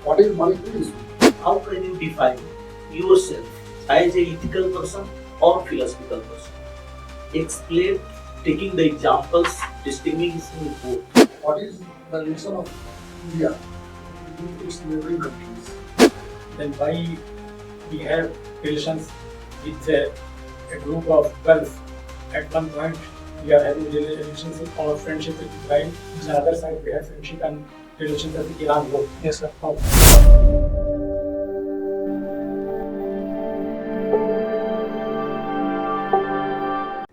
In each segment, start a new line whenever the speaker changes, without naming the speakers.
What is monotheism?
How can you define yourself as a ethical person or philosophical person? Explain, taking the examples, distinguishing both.
What is the relation of India with its neighboring countries?
Then why we have relations with a group of Gulf? At one point we are having relationship or friendship with Israel. On the other side we have friendship and relations with Iran. Both.
Yes, sir.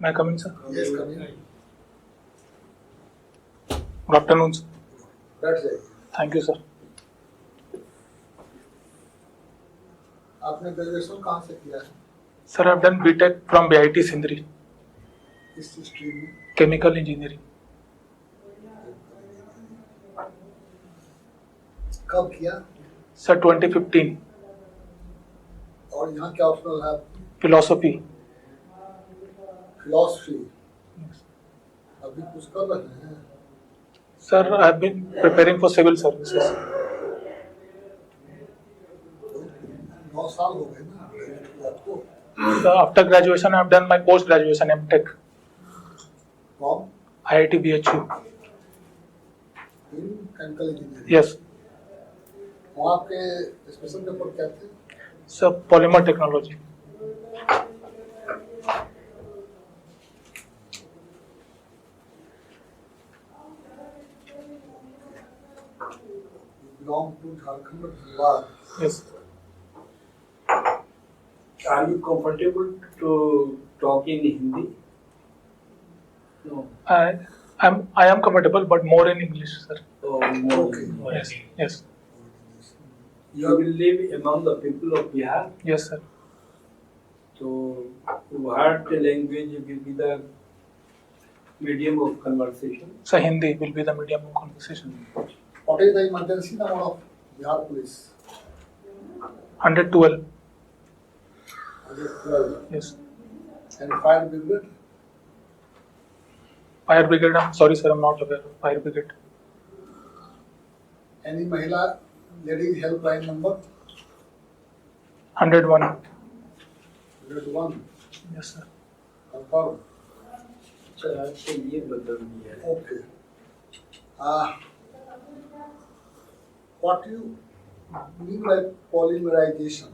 May I come in, sir?
Yes, come in.
Good afternoon, sir.
That's it.
Thank you, sir.
आपने graduation कहाँ से किया है?
Sir, I have done BTech from BIT Sindri,
इस stream में?
Chemical Engineering.
कब किया?
Sir, 2015.
और यहाँ क्या ऑप्शनल है?
Philosophy.
फिलॉसफी। अभी कुछ कर रहे हैं?
Sir, I have been preparing for civil services.
9 साल हो गए ना ग्रेजुएट हुए आपको?
So, after graduation, I have done my post-graduation MTech,
from
IIT BHU.
In chemical engineering.
Yes.
वहाँ आपके स्पेशल पेपर क्या थे?
Sir, Polymer Technology.
Belong to Jharkhand Bihar.
Yes.
Are you comfortable to talk in Hindi? No.
I am comfortable, but more in English, sir.
Oh, no.
Okay.
Yes. Yes.
You will live among the people of Bihar.
Yes, sir.
So, what language will be the medium of conversation?
So, Hindi will be the medium of conversation.
What is the emergency number of Bihar police?
112.
112.
Yes.
And fire brigade?
Fire brigade. I'm sorry, sir. I'm not aware of fire brigade.
Any Mahila ladies helpline number?
101.
101.
Yes, sir.
Confirm.
Sir, आपको ये बदल दिया है.
Okay. What do you mean by polymerization?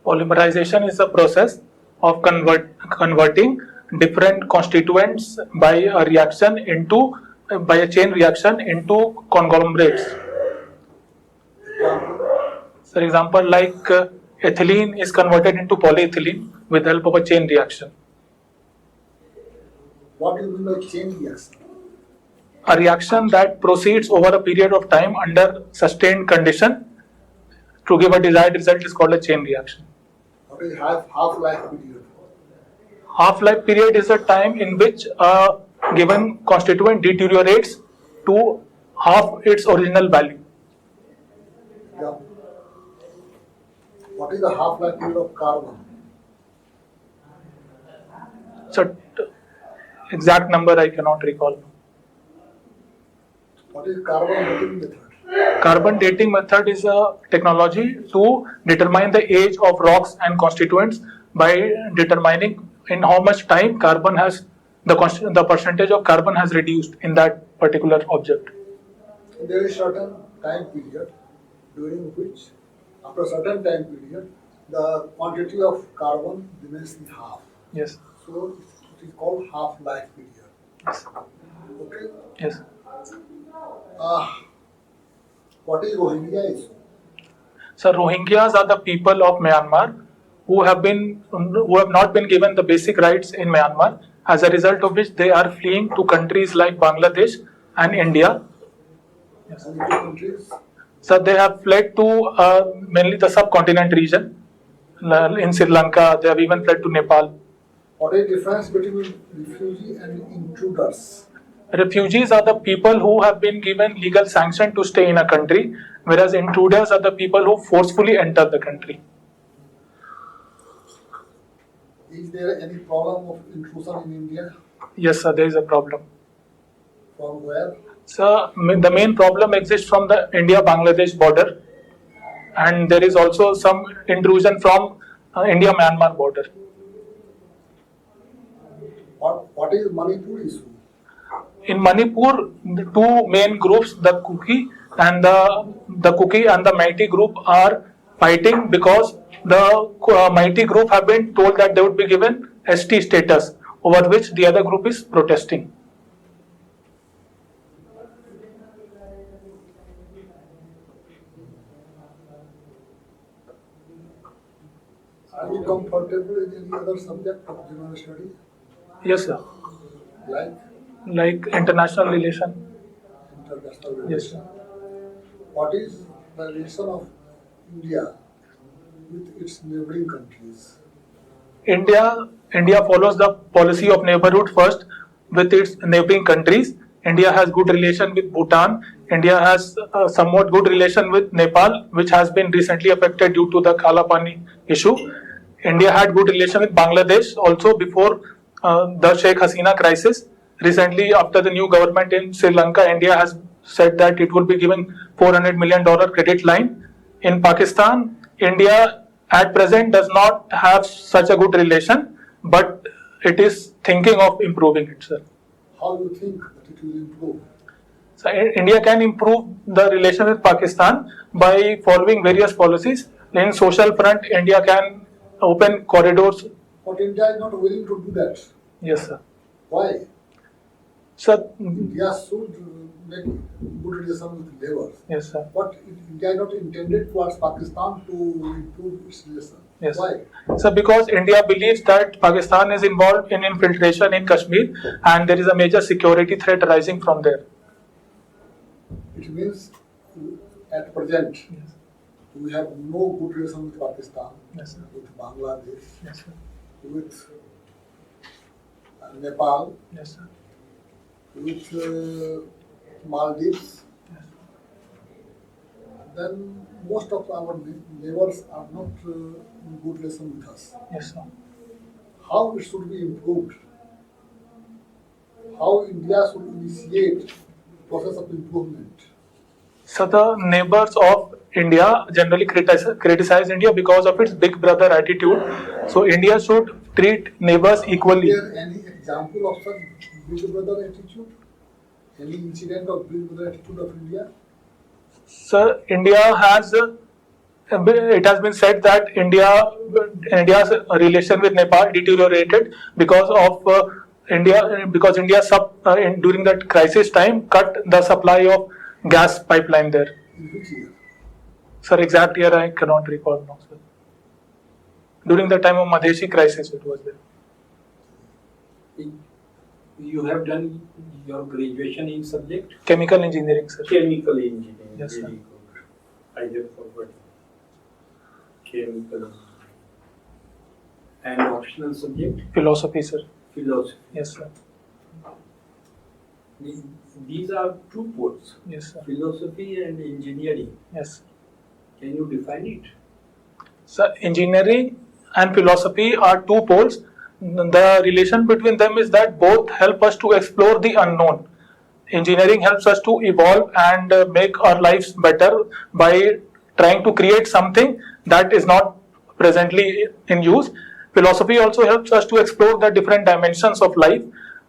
Polymerization is the process of converting different constituents by a chain reaction into conglomerates. For example, like ethylene is converted into polyethylene with the help of a chain reaction.
What do you mean by chain reaction?
A reaction that proceeds over a period of time under sustained condition to give a desired result is called a chain reaction.
What is half-life period?
Half-life period is a time in which a given constituent deteriorates to half its original value.
Yeah. What is the half-life period of carbon?
So, exact number I cannot recall.
What is carbon dating method?
Carbon dating method is a technology to determine the age of rocks and constituents by determining in how much time carbon has the percentage of carbon has reduced in that particular object.
There is certain time period during which, after certain time period, the quantity of carbon remains in half.
Yes.
So it is called half-life period.
Yes.
Okay.
Yes.
What is Rohingya issue?
So Rohingyas are the people of Myanmar who have not been given the basic rights in Myanmar, as a result of which they are fleeing to countries like Bangladesh and India.
Yes. And which countries?
So they have fled to mainly the subcontinent region. In Sri Lanka, they have even fled to Nepal.
What is the difference between refugee and intruders?
Refugees are the people who have been given legal sanction to stay in a country, whereas intruders are the people who forcefully enter the country.
Is there any problem of intrusion in India?
Yes, sir, there is a problem.
From where?
So the main problem exists from the India-Bangladesh border, and there is also some intrusion from India-Myanmar border.
What is Manipur issue?
In Manipur, the two main groups, the Kuki and the Kuki and the Meitei group, are fighting because the Meitei group have been told that they would be given ST status, over which the other group is protesting.
Are you comfortable with any other subject of general studies?
Yes, sir.
Like
International relation.
international
Yes,
relations? What is the relation of India with its neighboring countries?
India follows the policy of neighborhood first with its neighboring countries. India has good relation with Bhutan. India has somewhat good relation with Nepal, which has been recently affected due to the Kala Pani issue. India had good relation with Bangladesh also before the Sheikh Hasina crisis. Recently, after the new government in Sri Lanka, India has said that it will be giving $400 million credit line. In Pakistan, India at present does not have such a good relation, but it is thinking of improving itself.
How do you think that it will improve?
So India can improve the relation with Pakistan by following various policies. In social front, India can open corridors.
But India is not willing to do that.
Yes, sir.
Why?
Sir,
India should make good relation with neighbors.
yes, sir.
But India is not intended towards Pakistan to improve its relation.
Yes.
Why?
So because India believes that Pakistan is involved in infiltration in Kashmir and there is a major security threat arising from there.
It means at present
Yes,
we have no good relation with Pakistan,
yes, sir.
with Bangladesh,
Yes, sir.
with Nepal,
Yes, sir.
with Maldives.
Yes.
Then most of our neighbors are not in good relation with us.
Yes, sir.
How it should be improved? How India should initiate process of improvement?
So the neighbors of India generally criticize India because of its big brother attitude. So India should treat neighbors equally.
Is there any example of such big brother attitude? Any incident of big brother attitude of India?
So India has, it has been said that India's relation with Nepal deteriorated because of India during that crisis time cut the supply of gas pipeline there.
In which year?
Sir, exact year I cannot recall now, sir. During the time of Madheshi crisis, it was there.
You have done your graduation in subject?
Chemical engineering, sir.
Chemical engineering.
Yes, sir.
Very good. I have forgotten. Chemical engineering. And optional subject?
Philosophy, sir.
Philosophy.
Yes, sir.
These are two poles,
Yes, sir.
philosophy and engineering.
Yes.
Can you define it?
So engineering and philosophy are two poles. The relation between them is that both help us to explore the unknown. Engineering helps us to evolve and make our lives better by trying to create something that is not presently in use. Philosophy also helps us to explore the different dimensions of life,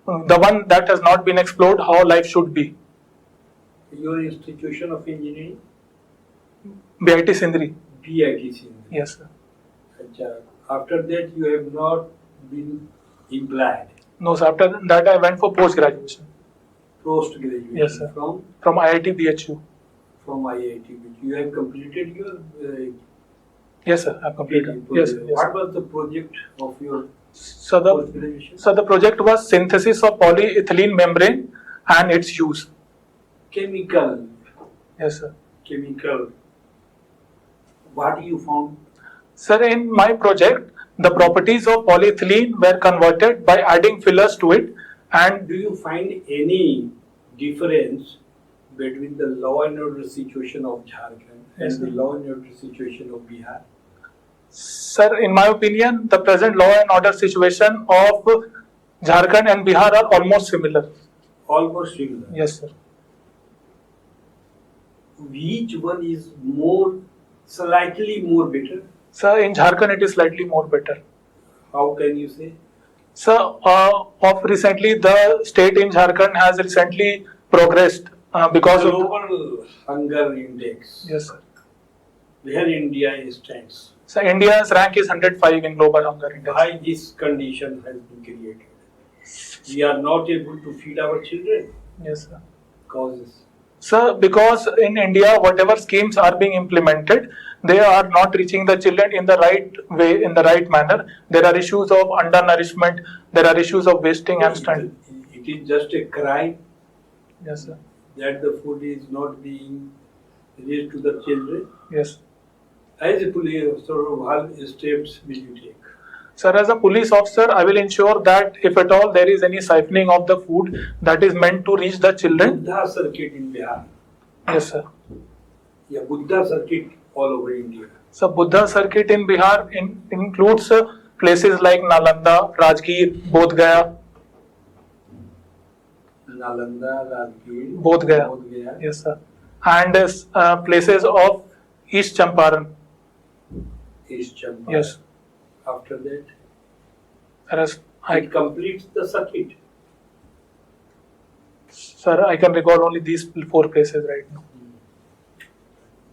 the one that has not been explored, how life should be.
Your institution of engineering?
BIT Sindri.
BITC.
Yes, sir.
Achha. After that, you have not been employed.
No, sir. After that, I went for post graduation
Post graduation.
Yes, sir.
From
IIT BHU.
from IIT. You have completed your.
Yes, sir. I've completed. Yes, yes.
What was the project of your
So
post graduation?
the project was synthesis of polyethylene membrane and its use.
Chemical.
Yes, sir.
Chemical. What you found?
Sir, in my project, the properties of polyethylene were converted by adding fillers to it, and
Do you find any difference between the law and order situation of Jharkhand
Yes,
and the
sir.
law and order situation of Bihar?
sir, in my opinion, the present law and order situation of Jharkhand and Bihar are almost similar.
Almost similar.
Yes, sir.
Which one is slightly more better?
Sir, in Jharkhand it is slightly more better.
How can you say?
So, of recently, the state in Jharkhand has recently progressed because of.
Global hunger index.
Yes, sir.
Where India stands.
So, India's rank is 105 in global hunger index.
Why this condition has been created? We are not able to feed our children.
Yes, sir.
Causes.
Sir, because in India, whatever schemes are being implemented, they are not reaching the children in the right way, in the right manner. There are issues of undernourishment. There are issues of wasting and stunting.
It is just a crime
Yes, sir.
that the food is not being reached to the children.
Yes.
As a police officer, what steps will you take?
Sir, as a police officer, I will ensure that if at all there is any siphoning of the food that is meant to reach the children.
Buddha circuit in Bihar.
Yes, sir.
Yeah, Buddha circuit all over India.
So, Buddha circuit in Bihar includes places like Nalanda, Rajgir, Bodh Gaya.
Nalanda, Rajgir,
Bodh Gaya. Yes, sir. And places of East Champaran.
East Champaran.
Yes.
After that,
Whereas
it completes the circuit.
Sir, I can recall only these 4 places right now.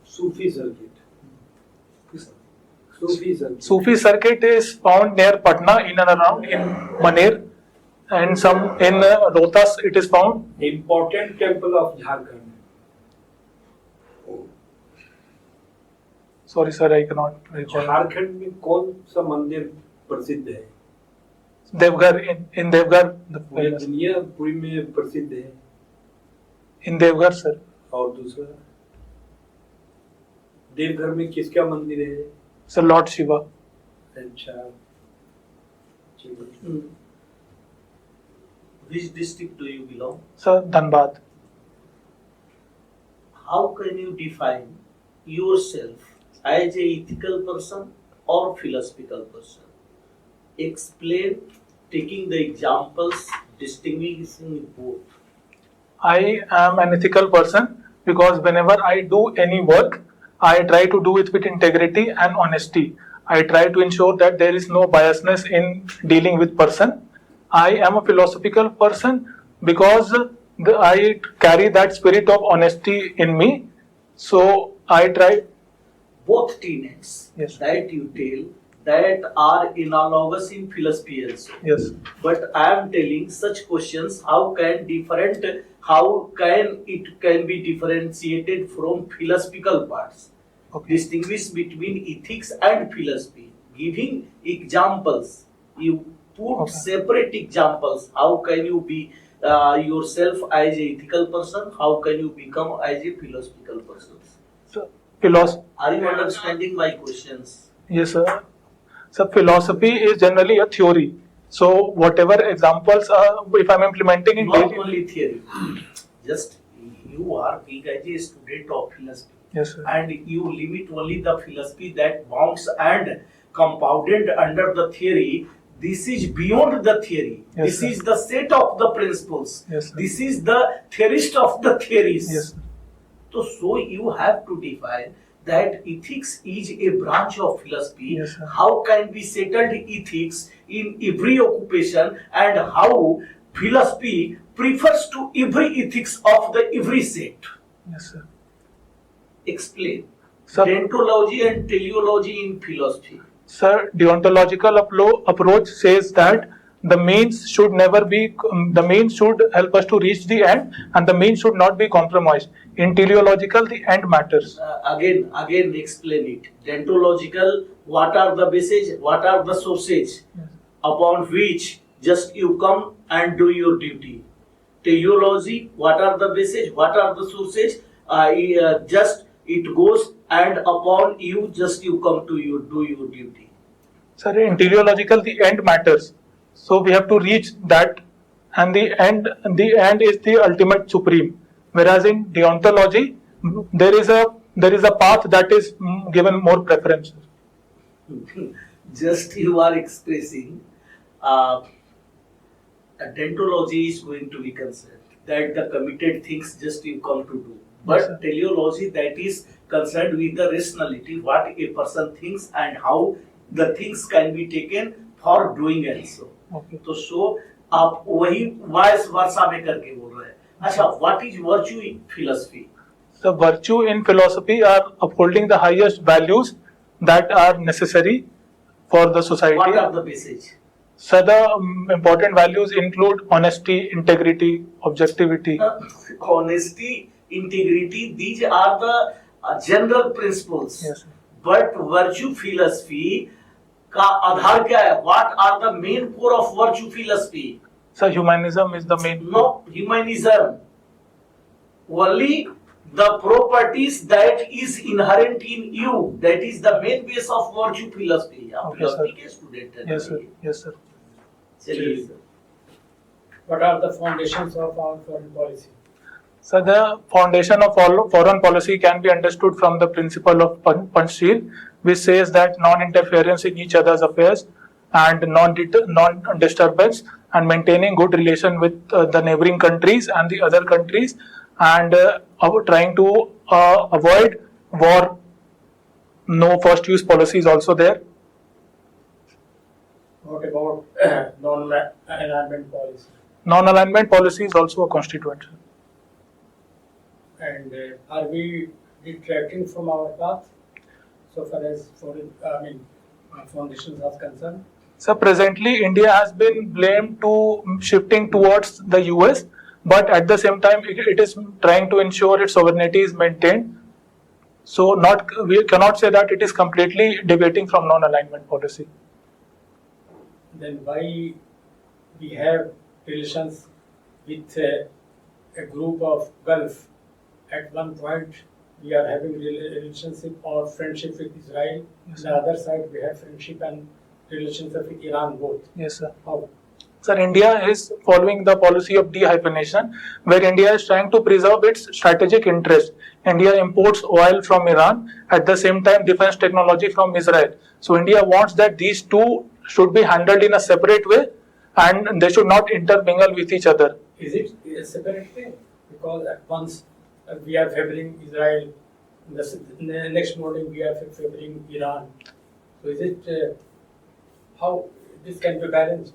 Sufi circuit. Sufi circuit.
Sufi circuit is found near Patna, in and around, in Maner, and some in Rohtas it is found.
Important temple of Jharkhand.
Sorry, sir, I cannot recall.
Jharkhand में कौन सा मंदिर प्रसिद्ध है?
Devghar, in Devghar,
पूरी दुनिया पूरी में प्रसिद्ध है.
in Devghar, sir.
और दूसरा देवघर में किसका मंदिर है?
Sir, Lord Shiva.
अच्छा.
Which district do you belong?
Sir, Dhanbad.
How can you define yourself as a ethical person or philosophical person? Explain, taking the examples, distinguishing both.
I am an ethical person because whenever I do any work, I try to do it with integrity and honesty. I try to ensure that there is no biasness in dealing with person. I am a philosophical person because I carry that spirit of honesty in me. So I try.
Both tenets
Yes.
that you tell that are analogous in philosophy also.
Yes.
But I am telling such questions, how can it can be differentiated from philosophical parts?
Okay.
Distinguish between ethics and philosophy. Giving examples, you put
Okay.
separate examples. How can you be yourself as an ethical person? How can you become as a philosophical person?
So, philosophy.
Are you understanding my questions?
Yes, sir. So philosophy is generally a theory. So whatever examples, if I'm implementing in
Not
daily.
only theory. Just you are being as a student of philosophy.
Yes, sir.
And you limit only the philosophy that bounds and compounded under the theory. This is beyond the theory.
Yes,
This
sir.
is the set of the principles.
Yes, sir.
This is the theorist of the theories.
Yes, sir.
So you have to define that ethics is a branch of philosophy.
Yes, sir.
How can be settled ethics in every occupation, and how philosophy prefers to every ethics of the every sect.
Yes, sir.
Explain.
Sir,
Deontology and teleology in philosophy.
sir, deontological approach says that the means should never be, the means should help us to reach the end, and the means should not be compromised. In teleological, the end matters.
Again explain it. Deontological, what are the bases, what are the sources upon which just you come and do your duty. Teleology, what are the bases, what are the sources, just it goes and upon you just you come to do your duty.
Sir, in teleological, the end matters. So we have to reach that, and the end is the ultimate supreme. Whereas in deontology, there is a path that is given more preference.
Just you are expressing deontology is going to be concerned. that the committed things just you come to do.
Yes,
But
sir.
teleology, that is concerned with the rationality, what a person thinks and how the things can be taken for doing also.
Okay.
तो सो आप वही vice versa में करके बोल रहे हैं. अच्छा, what is virtue in philosophy?
The virtue in philosophy are upholding the highest values that are necessary for the society.
What are the message?
So the important values include honesty, integrity, objectivity.
Honesty, integrity, these are the general principles.
Yes, sir.
But virtue philosophy का आधार क्या है? What are the main core of virtue philosophy?
So humanism is the main.
No humanism. Only the properties that is inherent in you. That is the main base of virtue philosophy. आप
Okay, sir.
philosophy के student हैं.
Yes, sir. Yes, sir.
चलिए sir.
What are the foundations of our foreign policy?
So the foundation of all foreign policy can be understood from the principle of Panchsheel, which says that non-interference in each other's affairs and non-disturbance and maintaining good relation with the neighboring countries and the other countries, and trying to avoid war. No first use policy is also there.
What about non-alignment policy?
Non-alignment policy is also a constituent.
And are we detracting from our path so far as foreign, foundations are concerned?
So presently, India has been blamed to shifting towards the US, but at the same time, it is trying to ensure its sovereignty is maintained. So we cannot say that it is completely deviating from non-alignment policy.
Then why we have relations with a group of Gulf? At one point, we are having relationship or friendship with Israel.
Yes,
On the other side, we have friendship and relationship with Iran both.
Yes, sir.
How?
Sir, India is following the policy of de-hyphenation, where India is trying to preserve its strategic interest. India imports oil from Iran, at the same time defense technology from Israel. So India wants that these two should be handled in a separate way and they should not intermingle with each other.
Is it a separate way? Because at once we are favoring Israel, the next morning we are favoring Iran. So is it how this can be balanced?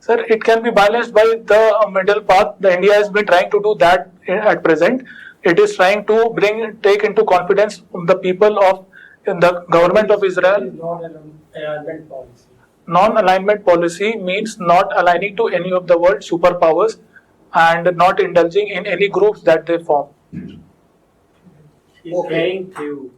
Sir, it can be balanced by the middle path. The India has been trying to do that at present. It is trying to take into confidence the people of the government of Israel.
Non-alignment policy.
Non-alignment policy means not aligning to any of the world superpowers and not indulging in any groups that they form.
Thank you.